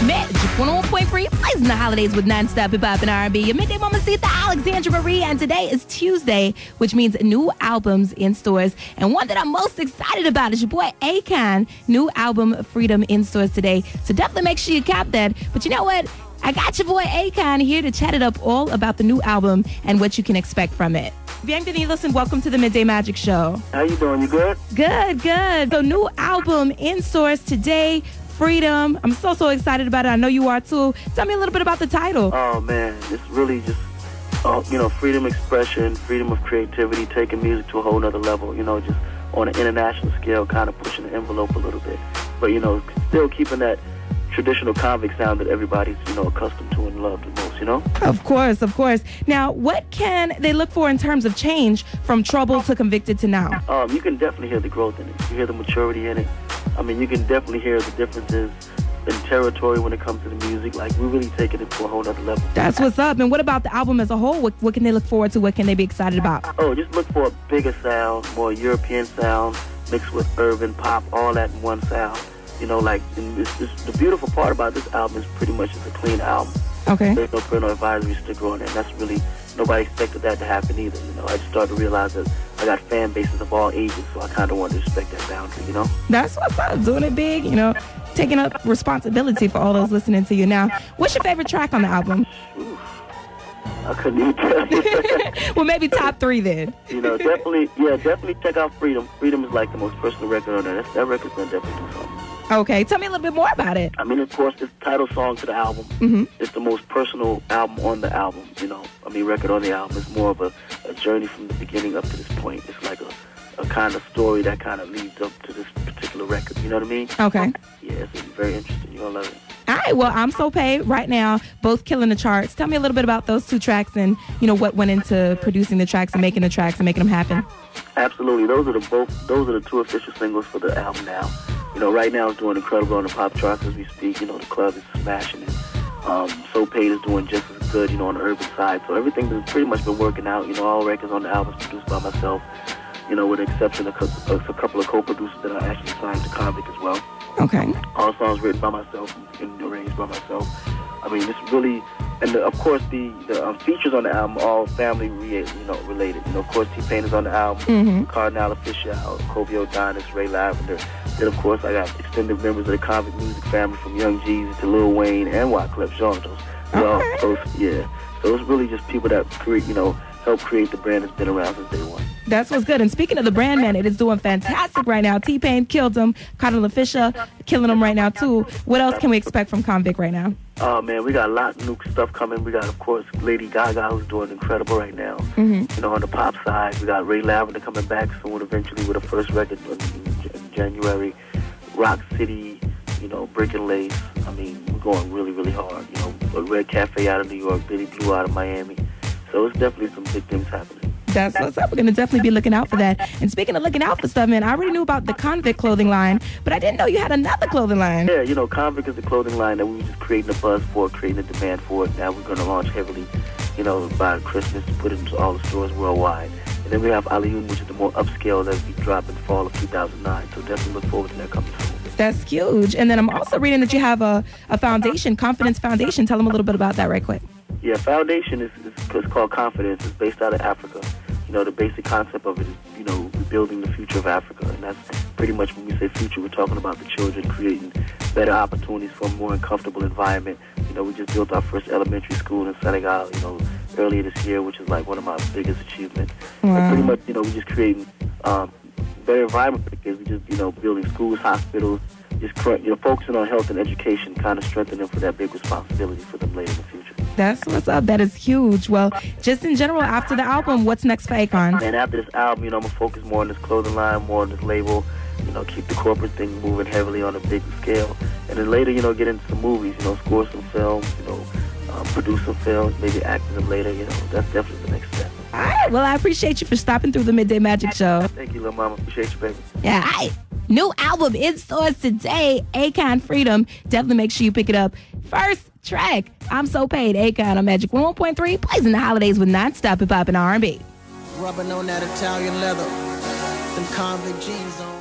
Magic 101.3 plays in the holidays with non-stop hip-hop and R&B. Your midday mamacita, Alexandra Marie, and today is Tuesday, which means new albums in stores. And one that I'm most excited about is your boy Akon, new album Freedom in stores today. So definitely make sure you cap that. But you know what? I got your boy Akon here to chat it up all about the new album and what you can expect from it. Bienvenue, listen, welcome to the Midday Magic Show. How you doing? You good? Good. So new album in stores today, Freedom. I'm so excited about it. I know you are too. Tell me a little bit about the title. Oh, man. It's really just, freedom expression, freedom of creativity, taking music to a whole nother level, just on an international scale, kind of pushing the envelope a little bit. But, still keeping that traditional convict sound that everybody's, accustomed to and loved the most, Of course. Now, what can they look for in terms of change from Trouble to Convicted to now? You can definitely hear the growth in it. You hear the maturity in it. You can definitely hear the differences in territory when it comes to the music. Like, we're really taking it to a whole other level. That's what's up. And what about the album as a whole? What can they look forward to? What can they be excited about? Oh, just look for a bigger sound, more European sound, mixed with urban pop, all that in one sound. The beautiful part about this album is pretty much it's a clean album. Okay. There's no parental advisory sticker on it, and that's really, nobody expected that to happen either, I just started to realize that I got fan bases of all ages, so I kind of wanted to respect that boundary, That's what's up, doing it big, taking up responsibility for all those listening to you. Now, what's your favorite track on the album? Oof. I couldn't even tell you. Well, maybe top 3 then. Definitely check out Freedom. Freedom is like the most personal record on there. That record's gonna definitely do something. Okay, tell me a little bit more about it. Of course, it's the title song to the album. Mm-hmm. It's the most personal album on the album, record on the album. It's more of a journey from the beginning up to this point. It's like a kind of story that kind of leads up to this particular record, you know what I mean? Okay. Yeah, it's very interesting. You're going to love it. All right, well, I'm So Paid right now, both killing the charts. Tell me a little bit about those 2 tracks and, what went into producing the tracks and making the tracks and making them happen. Absolutely. Those are the 2 official singles for the album now. Right now it's doing incredible on the pop charts as we speak. The club is smashing it. So Paid is doing just as good, on the urban side. So everything has pretty much been working out. All records on the album is produced by myself, with the exception of a couple of co-producers that I actually signed to Convict as well. Okay. All songs written by myself and arranged by myself. It's really, and of course the features on the album are all family related. Of course T-Pain is on the album, mm-hmm. Cardinal Official, Kobe O'Donis, Ray Lavender. Then of course I got extended members of the Convict music family from Young Jeezy to Lil Wayne and Wyclef Jean. So it's really just people that create, help create the brand that's been around since day one. That's what's good. And speaking of the brand, man, it is doing fantastic right now. T-Pain killed him. Cardinal Official killing him right now, too. What else can we expect from Convict right now? Oh, man, we got a lot of new stuff coming. We got, of course, Lady Gaga, who's doing incredible right now. Mm-hmm. On the pop side, we got Ray Lavender coming back soon, eventually, with a first record in January. Rock City, Brick and Lace. We're going really, really hard. A Red Cafe out of New York, Billy Blue out of Miami. So it's definitely some big things happening. That's what's up. We're going to definitely be looking out for that. And speaking of looking out for stuff, man, I already knew about the Convict clothing line, but I didn't know you had another clothing line. Yeah, Convict is the clothing line that we were just creating a buzz for, creating a demand for it. Now we're going to launch heavily, by Christmas to put it into all the stores worldwide. And then we have Aliyun, which is the more upscale that we drop in fall of 2009. So definitely look forward to that coming soon. That's huge. And then I'm also reading that you have a foundation, Confidence Foundation. Tell them a little bit about that right quick. Yeah, foundation is called Confidence. It's based out of Africa. The basic concept of it is, rebuilding the future of Africa. And that's pretty much when we say future, we're talking about the children creating better opportunities for a more comfortable environment. We just built our first elementary school in Senegal, earlier this year, which is like one of my biggest achievements. Wow. And pretty much, we're just creating better environment for the kids. We just, building schools, hospitals, just, focusing on health and education, kind of strengthening them for that big responsibility for them later in the future. That's what's up. That is huge. Well, just in general, after the album, what's next for Akon? And after this album, I'm going to focus more on this clothing line, more on this label, keep the corporate thing moving heavily on a big scale. And then later, get into some movies, score some films, produce some films, maybe act in them later, that's definitely the next step. All right. Well, I appreciate you for stopping through the Midday Magic Show. Thank you, little mama. Appreciate you, baby. Yeah, all right. New album in stores today, Akon Freedom. Definitely make sure you pick it up. First track, I'm So Paid, Akon on Magic 101.3, plays in the holidays with non-stop hip-hop and R&B. Rubbing on that Italian leather, them convict jeans on.